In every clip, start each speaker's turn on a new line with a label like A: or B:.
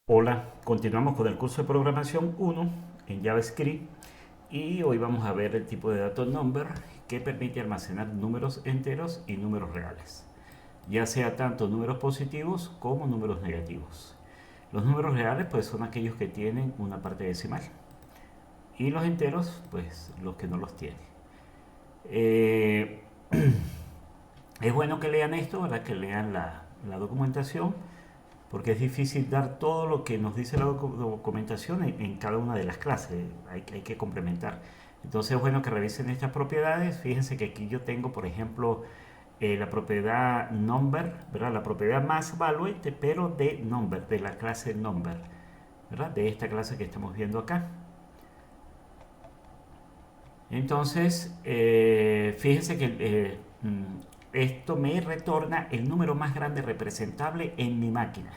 A: Hola, continuamos con el curso de programación 1 en JavaScript y hoy vamos a ver el tipo de dato number que permite almacenar números enteros y números reales, ya sea tanto números positivos como números negativos. Los números reales pues son aquellos que tienen una parte decimal y los enteros pues los que no los tienen. Eh, es bueno que lean esto, ¿verdad? Que lean la documentación porque es difícil dar todo lo que nos dice la documentación en cada una de las clases, hay que complementar. Entonces es bueno que revisen estas propiedades. Fíjense que aquí yo tengo, por ejemplo, la propiedad number, ¿verdad? La propiedad más value, pero de number, de la clase number, ¿verdad? De esta clase que estamos viendo acá. Entonces, fíjense que esto me retorna el número más grande representable en mi máquina.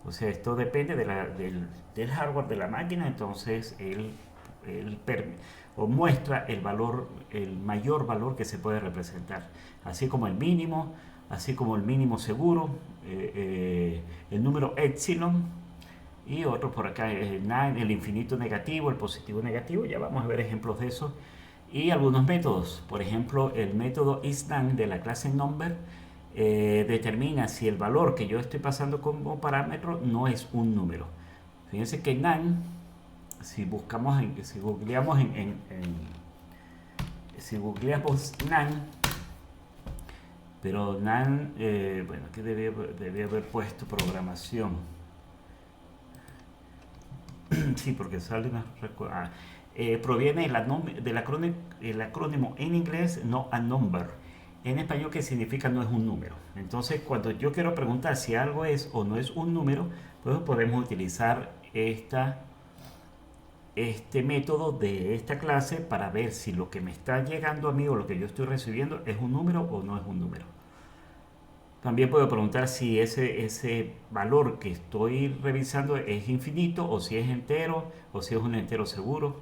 A: O sea, esto depende del hardware de la máquina, entonces él o muestra el valor, el mayor valor que se puede representar, así como el mínimo, así como el mínimo seguro, el número epsilon y otro por acá, el infinito negativo, el positivo negativo, ya vamos a ver ejemplos de eso. Y algunos métodos, por ejemplo, el método isNaN de la clase number determina si el valor que yo estoy pasando como parámetro no es un número. Fíjense que nan, si buscamos, si googleamos si googleamos nan, pero nan, bueno, aquí debía haber puesto programación. Sí, porque sale una... proviene del acrónimo en inglés no a number, en español, que significa no es un número. Entonces, cuando yo quiero preguntar si algo es o no es un número, pues podemos utilizar este método de esta clase para ver si lo que me está llegando a mí o lo que yo estoy recibiendo es un número o no es un número. También puedo preguntar si ese valor que estoy revisando es infinito o si es entero o si es un entero seguro.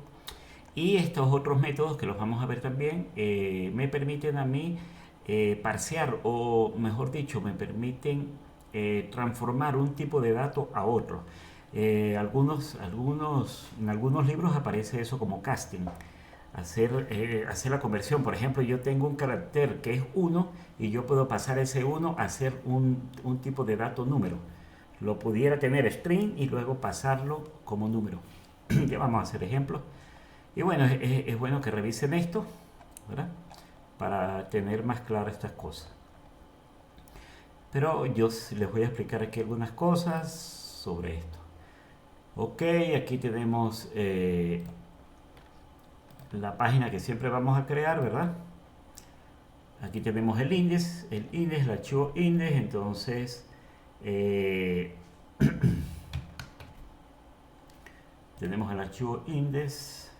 A: Y estos otros métodos que los vamos a ver también me permiten a mí parsear, o mejor dicho, me permiten transformar un tipo de dato a otro. En algunos libros aparece eso como casting, hacer la conversión. Por ejemplo, yo tengo un carácter que es uno y yo puedo pasar ese uno a ser un tipo de dato número. Lo pudiera tener string y luego pasarlo como número. Ya vamos a hacer ejemplos. Y bueno, es bueno que revisen esto, ¿verdad? Para tener más claras estas cosas. Pero yo les voy a explicar aquí algunas cosas sobre esto. Ok, aquí tenemos la página que siempre vamos a crear, ¿verdad? Aquí tenemos el índice, el archivo index. Entonces tenemos el archivo index.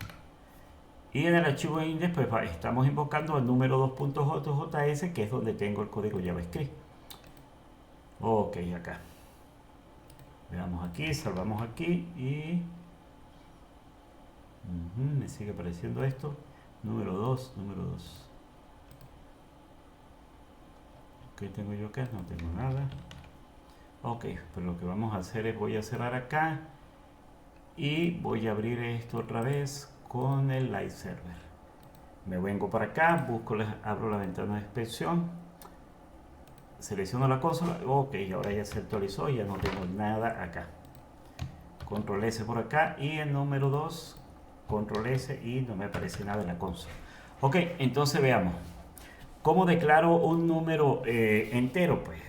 A: Y en el archivo index pues estamos invocando el número 2.js, que es donde tengo el código JavaScript. Ok, acá. Veamos aquí, salvamos aquí y... me sigue apareciendo esto. Número 2, número 2. ¿Qué tengo yo acá? No tengo nada. Ok, pero lo que vamos a hacer es voy a cerrar acá y voy a abrir esto otra vez con el live server. Me vengo para acá, abro la ventana de inspección, selecciono la consola. Ok, ahora ya se actualizó, ya no tengo nada acá. Control S por acá y el número 2, Control S, y no me aparece nada en la consola. Ok, entonces veamos. ¿Cómo declaro un número entero? Pues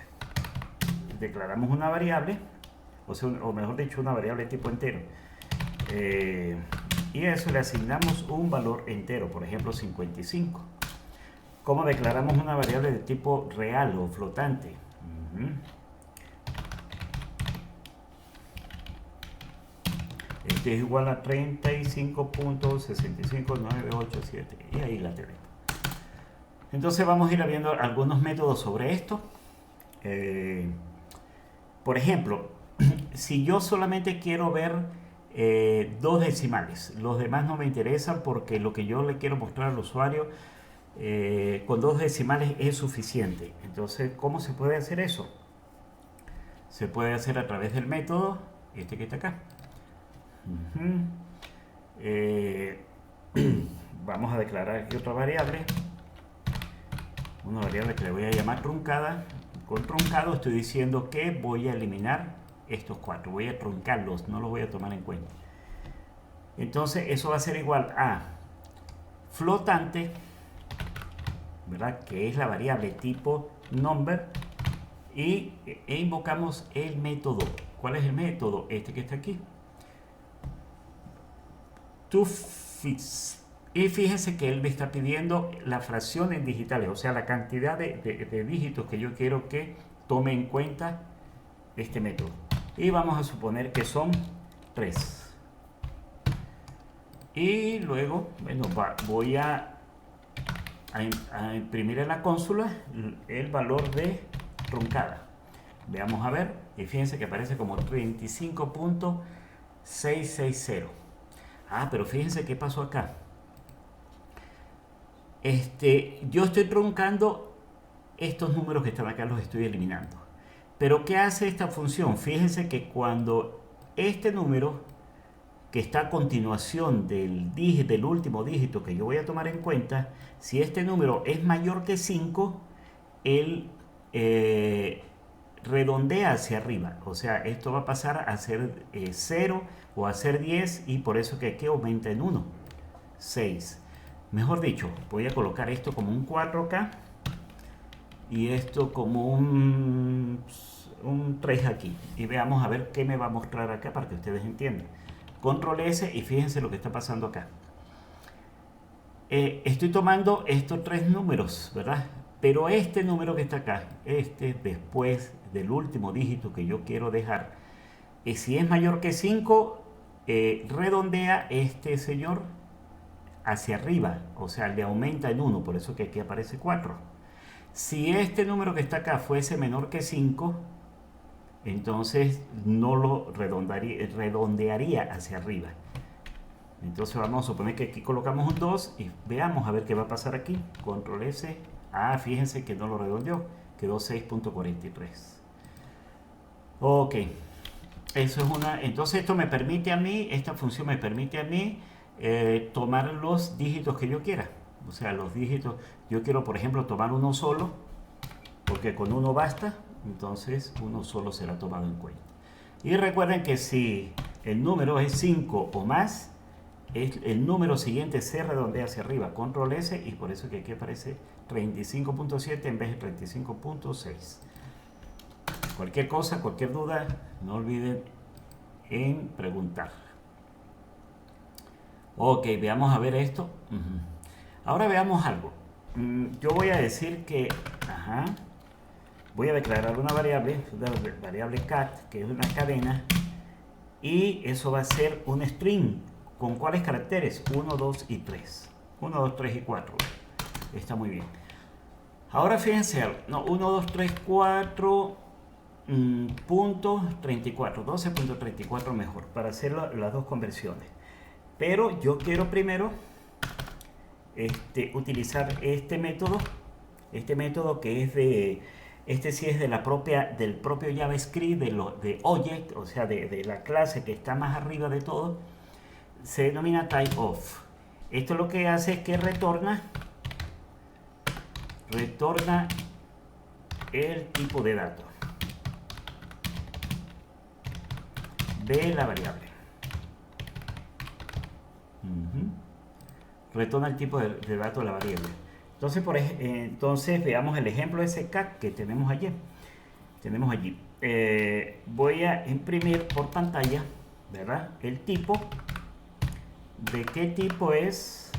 A: declaramos una variable, o mejor dicho, una variable tipo entero. Y a eso le asignamos un valor entero, por ejemplo 55. ¿Cómo declaramos una variable de tipo real o flotante? Este es igual a 35.65987 y ahí la tenemos. Entonces vamos a ir viendo algunos métodos sobre esto. Por ejemplo, si yo solamente quiero ver dos decimales, los demás no me interesan porque lo que yo le quiero mostrar al usuario con dos decimales es suficiente. Entonces, ¿cómo se puede hacer eso? Se puede hacer a través del método este que está acá. Uh-huh. Vamos a declarar aquí otra variable, una variable que le voy a llamar truncada. Con truncado estoy diciendo que voy a eliminar estos 4, voy a truncarlos, no los voy a tomar en cuenta. Entonces eso va a ser igual a flotante, ¿verdad? Que es la variable tipo number, e invocamos el método. ¿Cuál es el método? Este que está aquí, toFix. Y fíjense que él me está pidiendo la fracción en digitales, o sea, la cantidad de dígitos que yo quiero que tome en cuenta este método. Y vamos a suponer que son 3. Y luego, bueno, voy a imprimir en la consola el valor de truncada. Veamos a ver, y fíjense que aparece como 35.660. Ah, pero fíjense qué pasó acá. Yo estoy truncando estos números que están acá, los estoy eliminando. Pero ¿qué hace esta función? Fíjense que cuando este número que está a continuación del último dígito que yo voy a tomar en cuenta, si este número es mayor que 5, él redondea hacia arriba. O sea, esto va a pasar a ser 0 o a ser 10, y por eso que aquí aumenta en 1, 6. Mejor dicho, voy a colocar esto como un 4K y esto como un 3 aquí. Y veamos a ver qué me va a mostrar acá para que ustedes entiendan. Control S y fíjense lo que está pasando acá. Estoy tomando estos 3 números, ¿verdad? Pero este número que está acá, después del último dígito que yo quiero dejar, si es mayor que 5, redondea este señor hacia arriba, o sea, le aumenta en 1, por eso que aquí aparece 4. Si este número que está acá fuese menor que 5, entonces no lo redondearía hacia arriba. Entonces vamos a suponer que aquí colocamos un 2 y veamos a ver qué va a pasar aquí. Control S. Ah, fíjense que no lo redondeó, quedó 6.43. Ok, eso es una. Entonces esto me permite a mí, esta función me permite a mí tomar los dígitos que yo quiera. O sea, los dígitos, yo quiero por ejemplo tomar uno solo, porque con uno basta, entonces uno solo será tomado en cuenta. Y recuerden que si el número es 5 o más, el número siguiente se redondea hacia arriba, control S, y por eso que aquí aparece 35.7 en vez de 35.6. Cualquier cosa, cualquier duda, no olviden en preguntar. Ok, veamos a ver esto. Ahora veamos algo. Yo voy a decir que voy a declarar una variable cat, que es una cadena, y eso va a ser un string. ¿Con cuáles caracteres? 1, 2 y 3. 1, 2, 3 y 4. Está muy bien. Ahora fíjense, 1, 2, 3, 4 punto 34, 12.34 mejor, para hacer las dos conversiones. Pero yo quiero primero utilizar este método que es sí es del propio JavaScript, de Object, o sea, de la clase que está más arriba de todo. Se denomina typeOf. Esto lo que hace es que retorna el tipo de datos de la variable. Retorna el tipo de datos de la variable. Entonces veamos el ejemplo de ese cat que tenemos allí. Voy a imprimir por pantalla, ¿verdad? El tipo. ¿De qué tipo es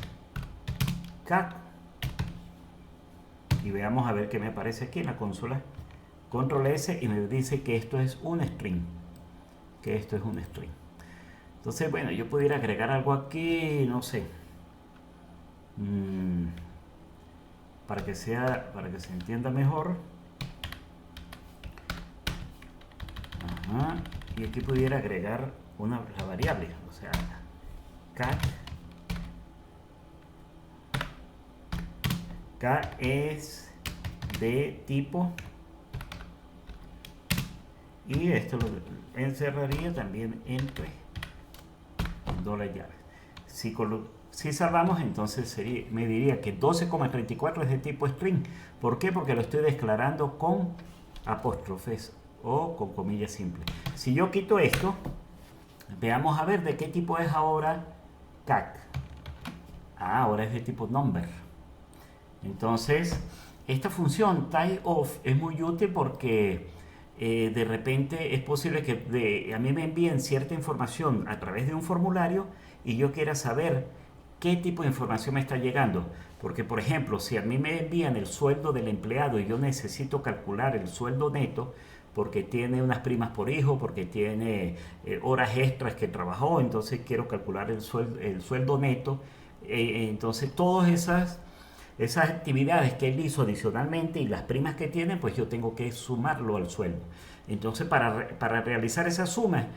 A: cat? Y veamos a ver qué me aparece aquí en la consola. Control S y me dice que esto es un string. Entonces, bueno, yo pudiera agregar algo aquí, no sé. Para que se entienda mejor. Y aquí pudiera agregar la variable, o sea, cat es de tipo y esto lo encerraría también entre dólar llave. Si salvamos, entonces me diría que 12,34 es de tipo string. ¿Por qué? Porque lo estoy declarando con apóstrofes o con comillas simples. Si yo quito esto, veamos a ver de qué tipo es ahora CAC. Ahora es de tipo number. Entonces, esta función typeof es muy útil porque de repente es posible que a mí me envíen cierta información a través de un formulario y yo quiera saber qué tipo de información me está llegando. Porque, por ejemplo, si a mí me envían el sueldo del empleado y yo necesito calcular el sueldo neto, porque tiene unas primas por hijo, porque tiene horas extras que trabajó, entonces quiero calcular el sueldo neto. Entonces, todas esas actividades que él hizo adicionalmente y las primas que tiene, pues yo tengo que sumarlo al sueldo. Entonces, para realizar esa suma,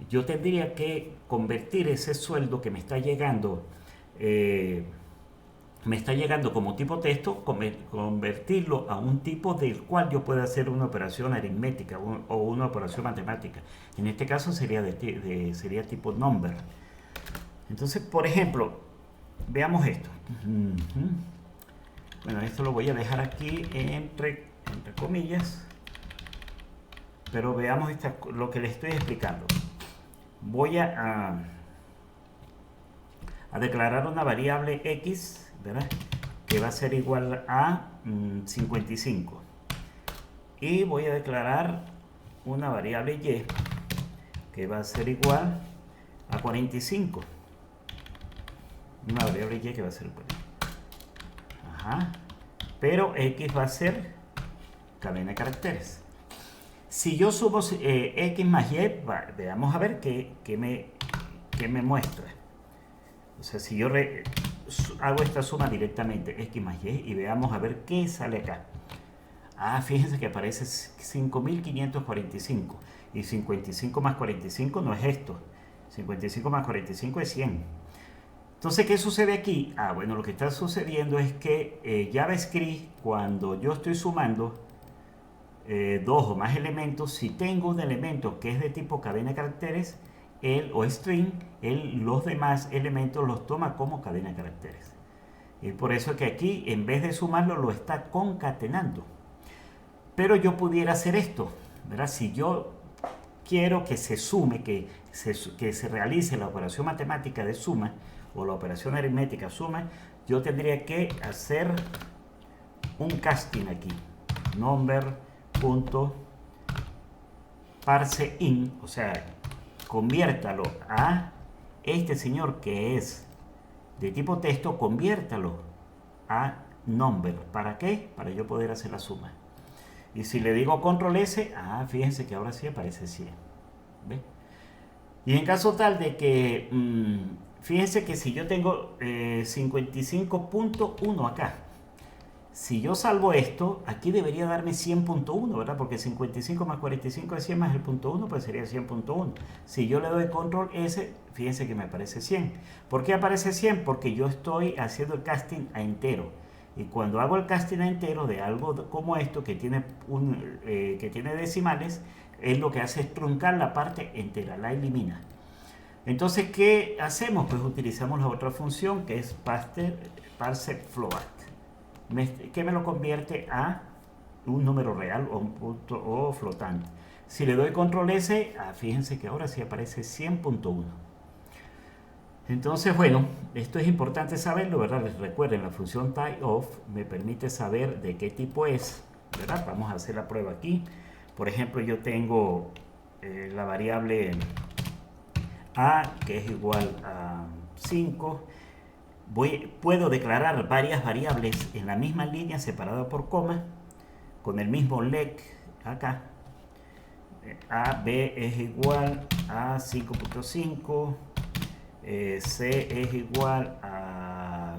A: yo tendría que convertir ese sueldo que me está llegando como tipo texto, convertirlo a un tipo del cual yo pueda hacer una operación aritmética o una operación matemática. En este caso sería sería tipo number. Entonces, por ejemplo, veamos esto. Bueno, esto lo voy a dejar aquí entre comillas, pero veamos lo que les estoy explicando. Voy a declarar una variable x, ¿verdad?, que va a ser igual a 55. Y voy a declarar una variable y que va a ser igual a 45. Una variable y que va a ser igual. Ajá. Pero x va a ser cadena de caracteres. Si yo subo x más y, veamos a ver qué me muestra. O sea, si yo hago esta suma directamente, x más y veamos a ver qué sale acá. Fíjense que aparece 5545. Y 55 más 45 no es esto. 55 más 45 es 100. Entonces, ¿qué sucede aquí? Bueno, lo que está sucediendo es que JavaScript, cuando yo estoy sumando dos o más elementos, si tengo un elemento que es de tipo cadena de caracteres, o string, los demás elementos los toma como cadena de caracteres. Y por eso que aquí, en vez de sumarlo, lo está concatenando. Pero yo pudiera hacer esto, ¿verdad? Si yo quiero que se sume, que se realice la operación matemática de suma, o la operación aritmética suma, yo tendría que hacer un casting aquí, number.parseInt, o sea, conviértalo a este señor que es de tipo texto, conviértalo a number. ¿Para qué? Para yo poder hacer la suma. Y si le digo control S, fíjense que ahora sí aparece 100. ¿Ve? Y en caso tal de que, fíjense que si yo tengo 55.1 acá, si yo salvo esto, aquí debería darme 100.1, ¿verdad? Porque 55 más 45 es 100 más el punto 1, pues sería 100.1. Si yo le doy control S, fíjense que me aparece 100. ¿Por qué aparece 100? Porque yo estoy haciendo el casting a entero. Y cuando hago el casting a entero de algo como esto, que tiene decimales, es lo que hace es truncar la parte entera, la elimina. Entonces, ¿qué hacemos? Pues utilizamos la otra función que es parseFloat, que me lo convierte a un número real o un punto o flotante. Si le doy control S, fíjense que ahora sí aparece 100.1. Entonces, bueno, esto es importante saberlo, ¿verdad? Les recuerden, la función typeof me permite saber de qué tipo es, ¿verdad? Vamos a hacer la prueba aquí. Por ejemplo, yo tengo la variable a, que es igual a 5. Puedo declarar varias variables en la misma línea separada por coma, con el mismo leg acá. A, B es igual a 5.5, C es igual a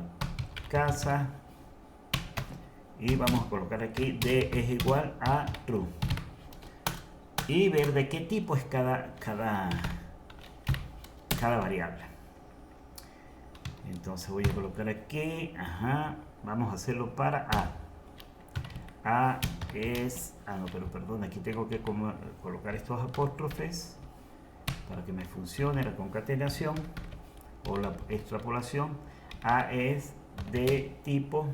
A: casa, y vamos a colocar aquí D es igual a true, y ver de qué tipo es cada variable. Entonces voy a colocar aquí, vamos a hacerlo para A es... Ah, no, pero perdón, aquí tengo que colocar estos apóstrofes para que me funcione la concatenación o la extrapolación. A es de tipo...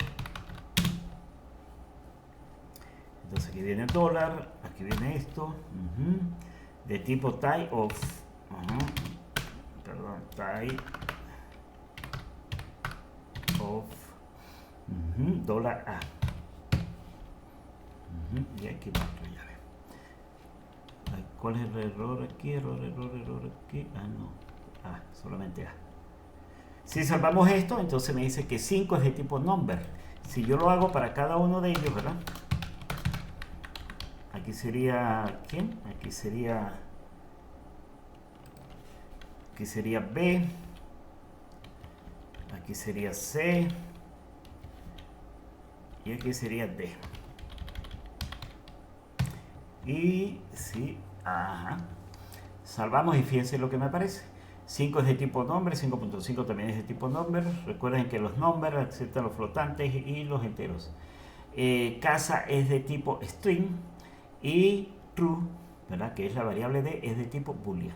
A: Entonces aquí viene el dólar, aquí viene esto, de tipo tie of, perdón, tie of, dólar A. Y aquí va otra llave. ¿Cuál es el error aquí? Error aquí. Ah, no. Solamente A. Si salvamos esto, entonces me dice que 5 es de tipo number. Si yo lo hago para cada uno de ellos, ¿verdad? Aquí sería, ¿quién? Aquí sería B, aquí sería C y aquí sería D. Y sí, salvamos y fíjense lo que me aparece. 5 es de tipo number, 5.5 también es de tipo number. Recuerden que los number aceptan los flotantes y los enteros. Casa es de tipo string y true, ¿verdad? Que es la variable D, es de tipo boolean.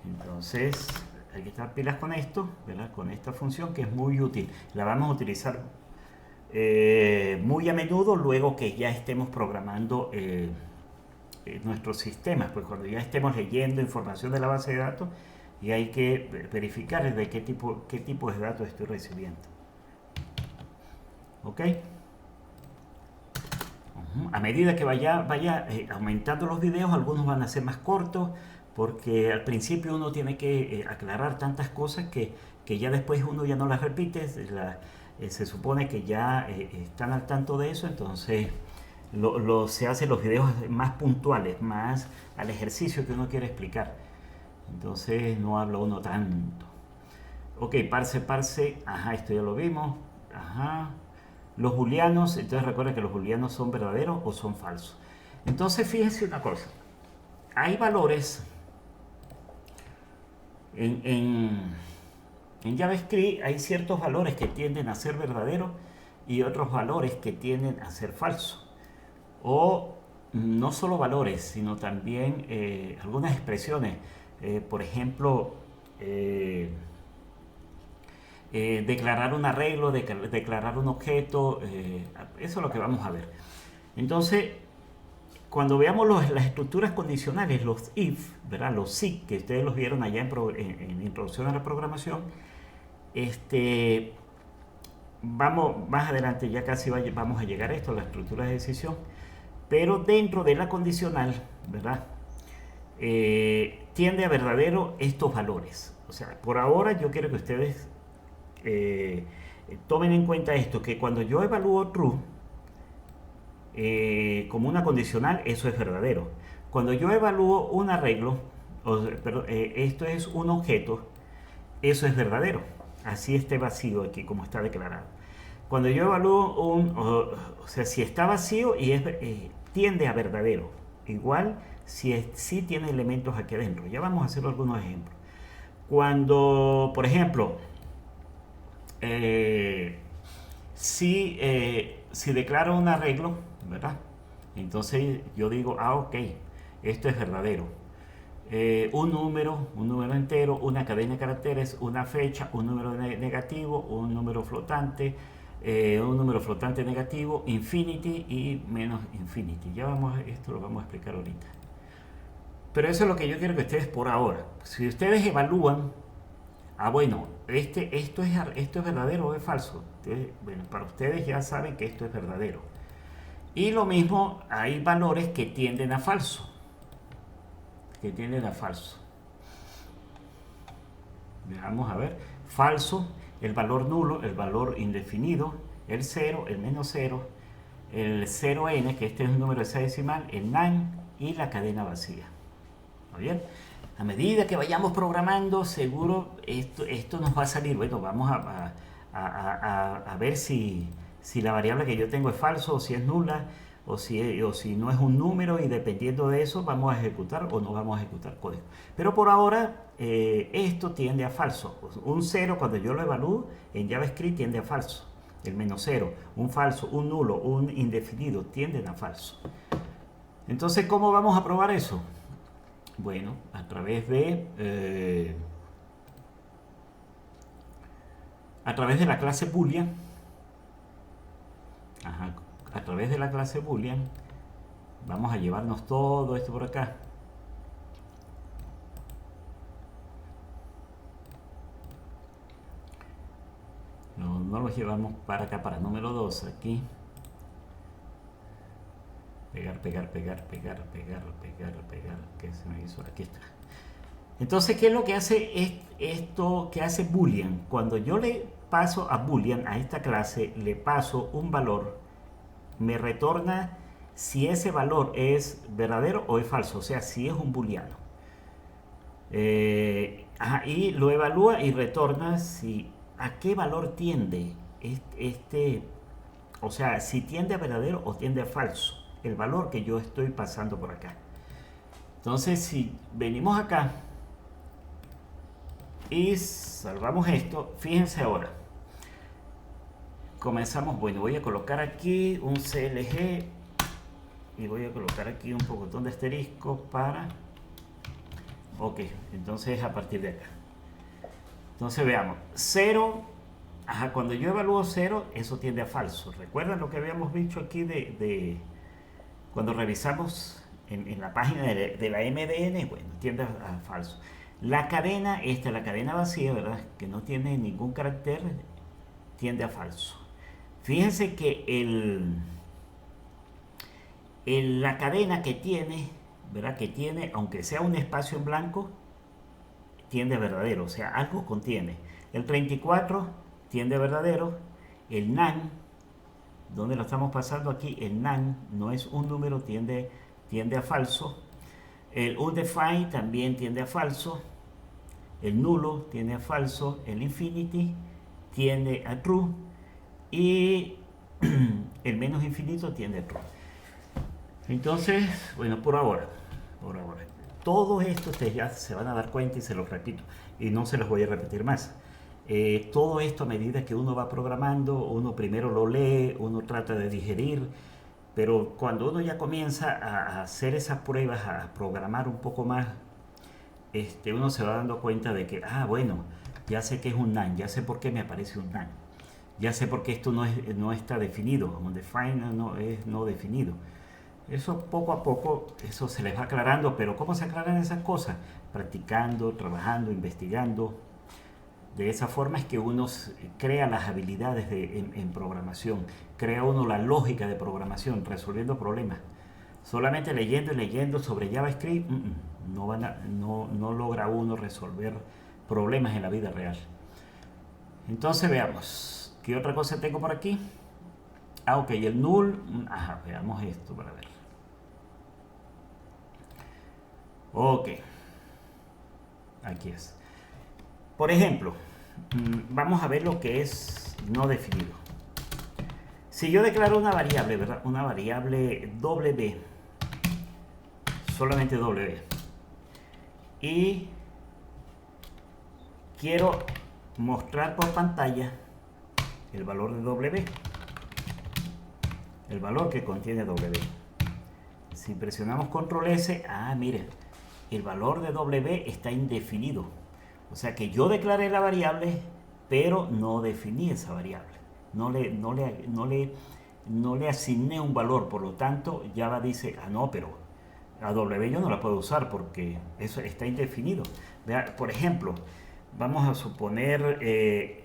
A: Entonces hay que estar pilas con esto, ¿verdad? Con esta función que es muy útil. La vamos a utilizar muy a menudo luego que ya estemos programando nuestros sistemas, pues cuando ya estemos leyendo información de la base de datos y hay que verificar de qué tipo de datos estoy recibiendo. ¿Ok? A medida que vaya aumentando los videos, algunos van a ser más cortos, porque al principio uno tiene que aclarar tantas cosas que ya después uno ya no las repite. Se supone que ya están al tanto de eso, entonces se hacen los videos más puntuales, más al ejercicio que uno quiere explicar. Entonces no habla uno tanto. Ok, parse, esto ya lo vimos. Los booleanos, entonces recuerden que los booleanos son verdaderos o son falsos. Entonces fíjense una cosa, hay valores en JavaScript, hay ciertos valores que tienden a ser verdaderos y otros valores que tienden a ser falsos. O no solo valores, sino también algunas expresiones. Por ejemplo, declarar un arreglo, declarar un objeto, eso es lo que vamos a ver. Entonces, cuando veamos las estructuras condicionales, los if, ¿verdad? Los si, que ustedes los vieron allá en Introducción a la Programación, vamos más adelante, ya casi vamos a llegar a esto, la estructura de decisión, pero dentro de la condicional, ¿verdad? Tiende a verdadero estos valores. O sea, por ahora yo quiero que ustedes tomen en cuenta esto, que cuando yo evalúo true como una condicional, eso es verdadero. Cuando yo evalúo un arreglo, esto es un objeto, eso es verdadero. Así esté vacío aquí, como está declarado. Cuando yo evalúo o sea, si está vacío y tiende a verdadero. Igual si tiene elementos aquí adentro. Ya vamos a hacer algunos ejemplos. Cuando, por ejemplo, si declaro un arreglo, ¿verdad? Entonces yo digo, ok, esto es verdadero. Un número entero, una cadena de caracteres, una fecha, un número negativo, un número flotante negativo, infinity y menos infinity. Esto lo vamos a explicar ahorita. Pero eso es lo que yo quiero que ustedes por ahora. Si ustedes evalúan, bueno, esto es verdadero o es falso. Entonces, bueno, para ustedes ya saben que esto es verdadero. Y lo mismo, hay valores que tienden a falso. Vamos a ver. Falso, el valor nulo, el valor indefinido, el 0, el menos 0, el 0n, que este es un número hexadecimal, el nan y la cadena vacía. ¿Está bien? A medida que vayamos programando, seguro esto nos va a salir. Bueno, vamos a ver si la variable que yo tengo es falso o si es nula o si no es un número, y dependiendo de eso vamos a ejecutar o no vamos a ejecutar código. Pero por ahora esto tiende a falso. Un 0 cuando yo lo evalúo en JavaScript tiende a falso. el menos cero, un falso, un nulo, un indefinido, tienden a falso. Entonces, ¿cómo vamos a probar eso? Bueno, a través de la clase Boolean. A través de la clase Boolean vamos a llevarnos todo esto por acá. No lo llevamos para acá, para número 2, aquí. Pegar, ¿qué se me hizo? Aquí está. Entonces, ¿qué es lo que hace esto que hace Boolean? Cuando yo le paso a Boolean, a esta clase, le paso un valor, me retorna si ese valor es verdadero o es falso, o sea, si es un booleano. Y lo evalúa y retorna si a qué valor tiende o sea, si tiende a verdadero o tiende a falso, el valor que yo estoy pasando por acá. Entonces, si venimos acá y salvamos esto, fíjense ahora. Comenzamos, bueno, voy a colocar aquí un CLG y voy a colocar aquí un pocotón de asterisco para... Ok, entonces a partir de acá. Entonces veamos, 0, cuando yo evalúo 0, eso tiende a falso. ¿Recuerdan lo que habíamos dicho aquí cuando revisamos en la página de la MDN? Bueno, tiende a falso. La cadena, la cadena vacía, ¿verdad? Que no tiene ningún carácter, tiende a falso. Fíjense que la cadena que tiene, ¿verdad? Que tiene, aunque sea un espacio en blanco, tiende a verdadero, o sea, algo contiene. El 34 tiende a verdadero. El nan, ¿dónde lo estamos pasando aquí? El nan no es un número, tiende a falso. El undefined también tiende a falso. El nulo tiende a falso. El infinity tiende a true. Y el menos infinito tiende a true. Entonces, bueno, por ahora, todo esto ustedes ya se van a dar cuenta y se los repito, y no se los voy a repetir más. Todo esto a medida que uno va programando, uno primero lo lee, uno trata de digerir, pero cuando uno ya comienza a hacer esas pruebas, a programar un poco más, uno se va dando cuenta de que, bueno, ya sé que es un nan, ya sé por qué me aparece un nan, ya sé por qué esto no está definido, undefined no es no definido. Eso poco a poco, eso se les va aclarando, pero ¿cómo se aclaran esas cosas? Practicando, trabajando, investigando. De esa forma es que uno crea las habilidades en programación, crea uno la lógica de programación, resolviendo problemas. Solamente leyendo y leyendo sobre JavaScript, no logra uno resolver problemas en la vida real. Entonces veamos, ¿qué otra cosa tengo por aquí? Ok, el null, veamos esto para ver. Ok, aquí es. Por ejemplo, vamos a ver lo que es no definido. Si yo declaro una variable, ¿verdad? Una variable W, solamente W, y quiero mostrar por pantalla el valor de W, el valor que contiene W. Si presionamos control S, miren, el valor de W está indefinido. O sea que yo declaré la variable, pero no definí esa variable. No le asigné un valor, por lo tanto Java dice, no, pero a W yo no la puedo usar porque eso está indefinido. Vea, por ejemplo, vamos a suponer,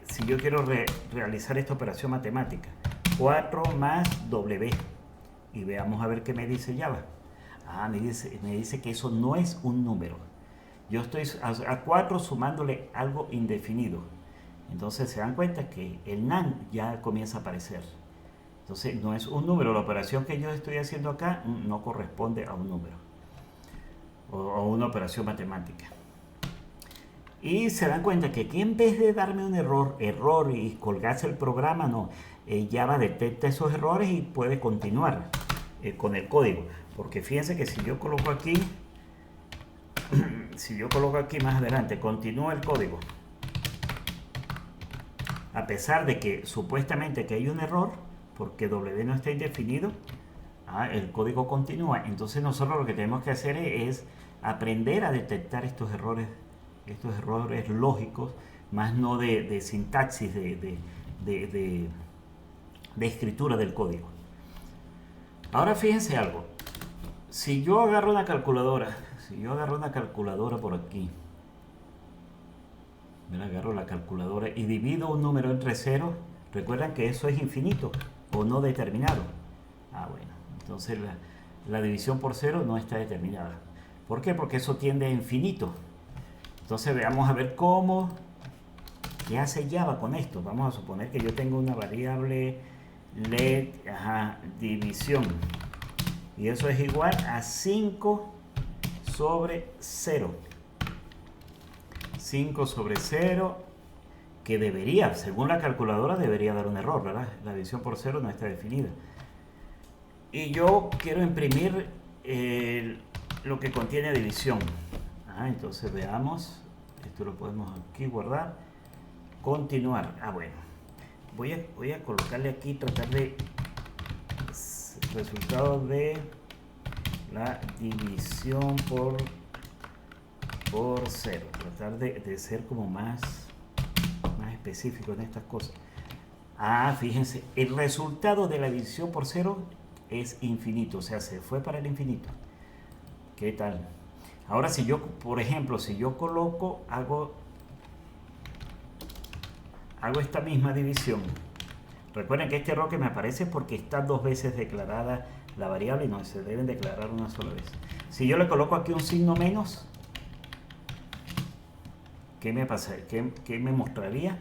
A: si yo quiero realizar esta operación matemática, 4 más W, y veamos a ver qué me dice Java. Me dice que eso no es un número. Yo estoy a 4 sumándole algo indefinido. Entonces se dan cuenta que el nan ya comienza a aparecer. Entonces no es un número. La operación que yo estoy haciendo acá no corresponde a un número o a una operación matemática. Y se dan cuenta que aquí, en vez de darme un error y colgarse el programa, no, Java detecta esos errores y puede continuar con el código. Porque fíjense que si yo coloco aquí más adelante, continúa el código. a pesar de que supuestamente que hay un error, porque W no está indefinido, el código continúa. Entonces nosotros lo que tenemos que hacer es aprender a detectar estos errores lógicos, más no de sintaxis, de escritura del código. Ahora fíjense algo. Si yo agarro una calculadora, por aquí, agarro la calculadora y divido un número entre ceros, recuerdan que eso es infinito o no determinado. Bueno, entonces la división por cero no está determinada. ¿Por qué? Porque eso tiende a infinito. Entonces veamos a ver qué hace Java con esto. Vamos a suponer que yo tengo una variable let división, y eso es igual a 5 sobre 0. 5 sobre 0, que debería, según la calculadora, debería dar un error, ¿verdad? La división por 0 no está definida. Y yo quiero imprimir lo que contiene división. Entonces veamos. Esto lo podemos aquí guardar. Continuar. Bueno. Voy a colocarle aquí, tratar de resultado de la división por 0. Tratar de ser como más específico en estas cosas. Fíjense, el resultado de la división por 0 es infinito, o sea, se fue para el infinito. ¿Qué tal? Ahora, si yo, por ejemplo, si yo coloco, hago esta misma división. Recuerden que este error que me aparece es porque está 2 veces declarada la variable y no se deben declarar una sola vez. Si yo le coloco aquí un signo menos, ¿qué me pasa? ¿Qué me mostraría?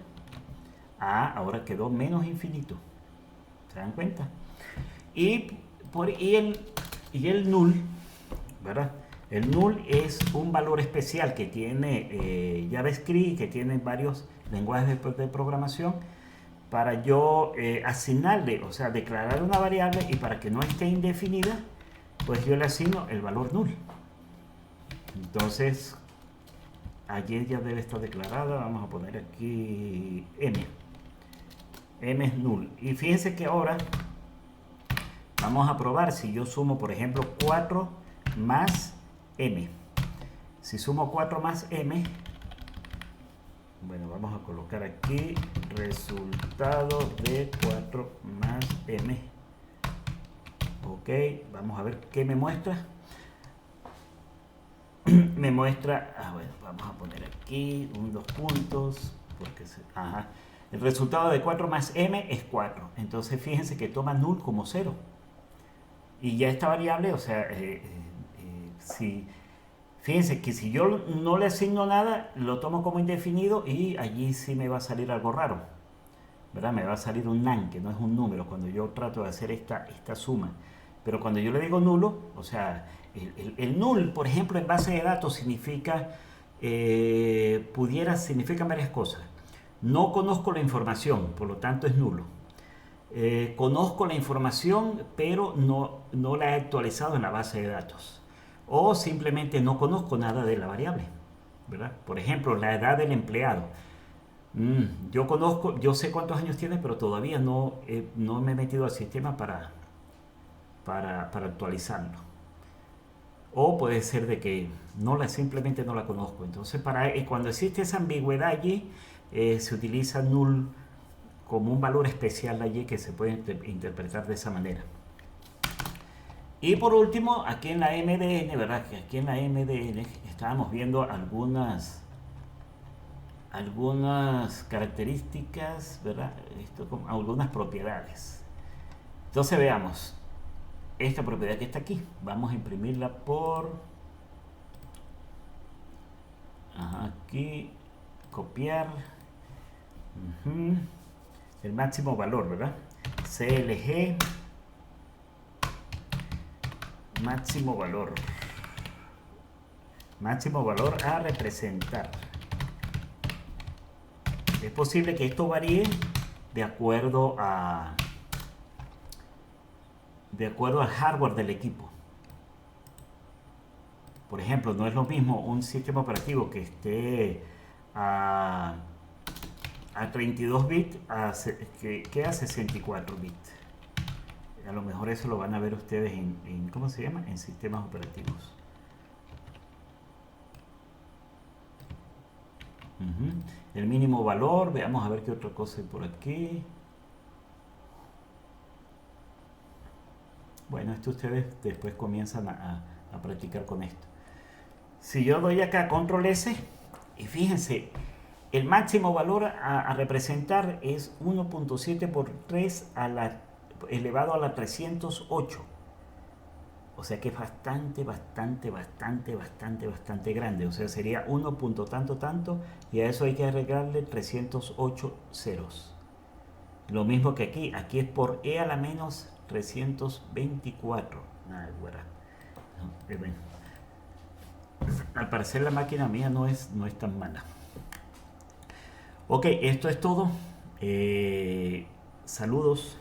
A: Ahora quedó menos infinito. ¿Se dan cuenta? Y el null, ¿verdad? El null es un valor especial que tiene JavaScript, que tiene varios lenguajes de programación, para yo asignarle, o sea, declarar una variable, y para que no esté indefinida, pues yo le asigno el valor null. Entonces, allí ya debe estar declarada. Vamos a poner aquí m. M es null. Y fíjense que ahora vamos a probar si yo sumo, por ejemplo, 4 más m. Si sumo 4 más m, bueno, vamos a colocar aquí resultado de 4 más m. Ok, vamos a ver qué me muestra. Me muestra, bueno, vamos a poner aquí 2 puntos, porque el resultado de 4 más m es 4. Entonces fíjense que toma null como 0. Y ya esta variable, o sea, fíjense que si yo no le asigno nada, lo tomo como indefinido, y allí sí me va a salir algo raro, ¿verdad? Me va a salir un nan, que no es un número, cuando yo trato de hacer esta suma. Pero cuando yo le digo nulo, o sea, el null, por ejemplo, en base de datos significa, significan varias cosas. No conozco la información, por lo tanto es nulo. Conozco la información, pero no la he actualizado en la base de datos. O simplemente no conozco nada de la variable, ¿verdad? Por ejemplo, la edad del empleado. Yo sé cuántos años tiene, pero todavía no me he metido al sistema para actualizarlo. O puede ser de que simplemente no la conozco. Entonces, cuando existe esa ambigüedad allí, se utiliza null como un valor especial allí, que se puede interpretar de esa manera. Y por último, aquí en la MDN, ¿verdad? Que aquí en la MDN estábamos viendo algunas características, ¿verdad? Algunas propiedades. Entonces veamos esta propiedad que está aquí. Vamos a imprimirla por aquí, copiar el máximo valor, ¿verdad? CLG máximo valor a representar. Es posible que esto varíe de acuerdo al hardware del equipo. Por ejemplo, no es lo mismo un sistema operativo que esté a a 32 bits que a 64 bits. A lo mejor eso lo van a ver ustedes en ¿cómo se llama? En sistemas operativos. El mínimo valor, veamos a ver qué otra cosa hay por aquí. Bueno, esto ustedes después comienzan a practicar con esto. Si yo doy acá control S, y fíjense, el máximo valor a representar es 1.7 por 3 elevado a la 308. O sea que es bastante grande. O sea, sería 1 punto tanto tanto, y a eso hay que agregarle 308 ceros. Lo mismo que aquí es por e a la menos 324. Bueno. Al parecer la máquina mía no es tan mala. Ok, esto es todo. Saludos.